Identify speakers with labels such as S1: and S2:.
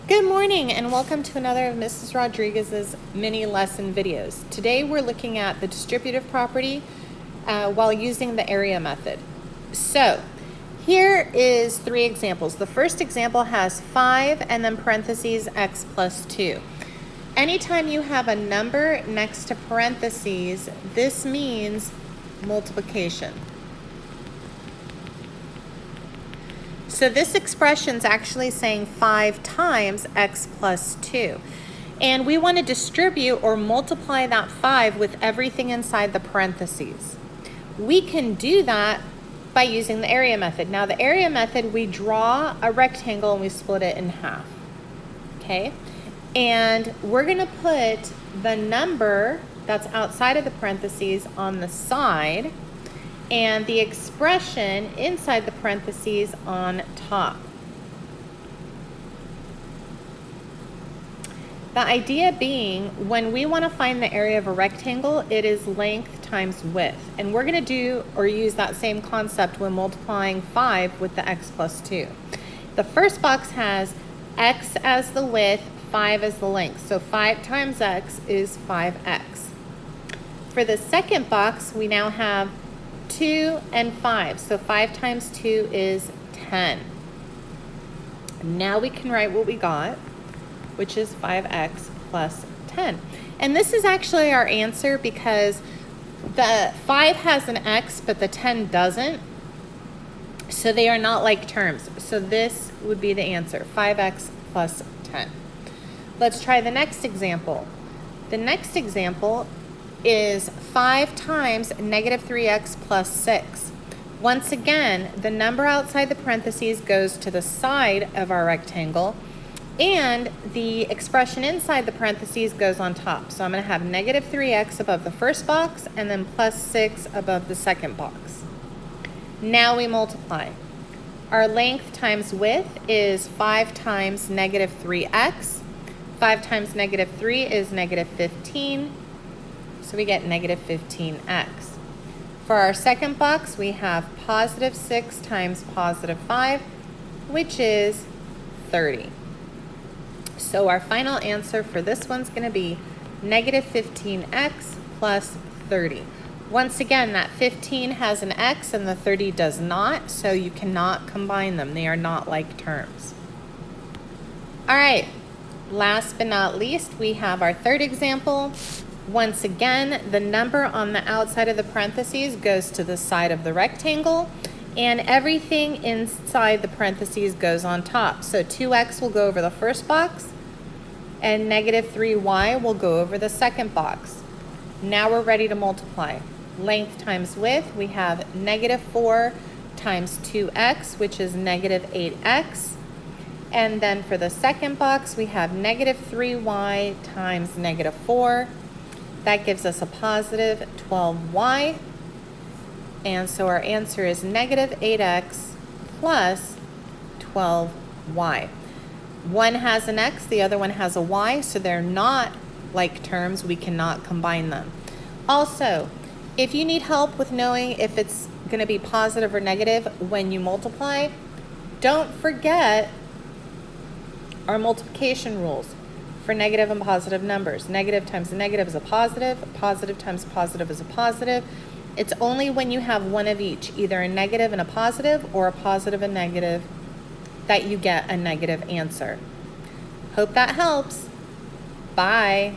S1: Good morning and welcome to another of Mrs. Rodriguez's mini lesson videos. Today we're looking at the distributive property while using the area method. So here is 3 examples. The first example has 5 and then parentheses x plus 2. Anytime you have a number next to parentheses, this means multiplication. So this expression is actually saying 5 times x plus 2. And we want to distribute or multiply that 5 with everything inside the parentheses. We can do that by using the area method. Now the area method, we draw a rectangle and we split it in half. Okay? And we're going to put the number that's outside of the parentheses on the side and the expression inside the parentheses on top. The idea being, when we want to find the area of a rectangle, it is length times width. And we're going to do or use that same concept when multiplying 5 with the x plus 2. The first box has x as the width, 5 as the length. So 5 times x is 5x. For the second box, we now have 2 and 5. So 5 times 2 is 10. Now we can write what we got, which is 5x plus 10. And this is actually our answer because the 5 has an x, but the 10 doesn't. So they are not like terms. So this would be the answer, 5x plus 10. Let's try the next example. The next example is 5 times negative 3x plus 6. Once again, the number outside the parentheses goes to the side of our rectangle, and the expression inside the parentheses goes on top. So I'm going to have negative 3x above the first box and then plus 6 above the second box. Now we multiply. Our length times width is 5 times negative 3x. 5 times negative 3 is negative 15. So we get negative 15x. For our second box, we have positive 6 times positive 5, which is 30. So our final answer for this one's going to be negative 15x plus 30. Once again, that 15 has an x and the 30 does not, so you cannot combine them. They are not like terms. All right, last but not least, we have our third example. Once again, the number on the outside of the parentheses goes to the side of the rectangle, and everything inside the parentheses goes on top. So 2x will go over the first box, and negative 3y will go over the second box. Now we're ready to multiply. Length times width, we have negative 4 times 2x, which is negative 8x. And then for the second box, we have negative 3y times negative 4. That gives us a positive 12y. And so our answer is negative 8x plus 12y. One has an x, the other one has a y, so they're not like terms. We cannot combine them. Also, if you need help with knowing if it's going to be positive or negative when you multiply, don't forget our multiplication rules for negative and positive numbers. Negative times a negative is a positive. Positive times positive is a positive. It's only when you have one of each, either a negative and a positive or a positive and negative, that you get a negative answer. Hope that helps. Bye.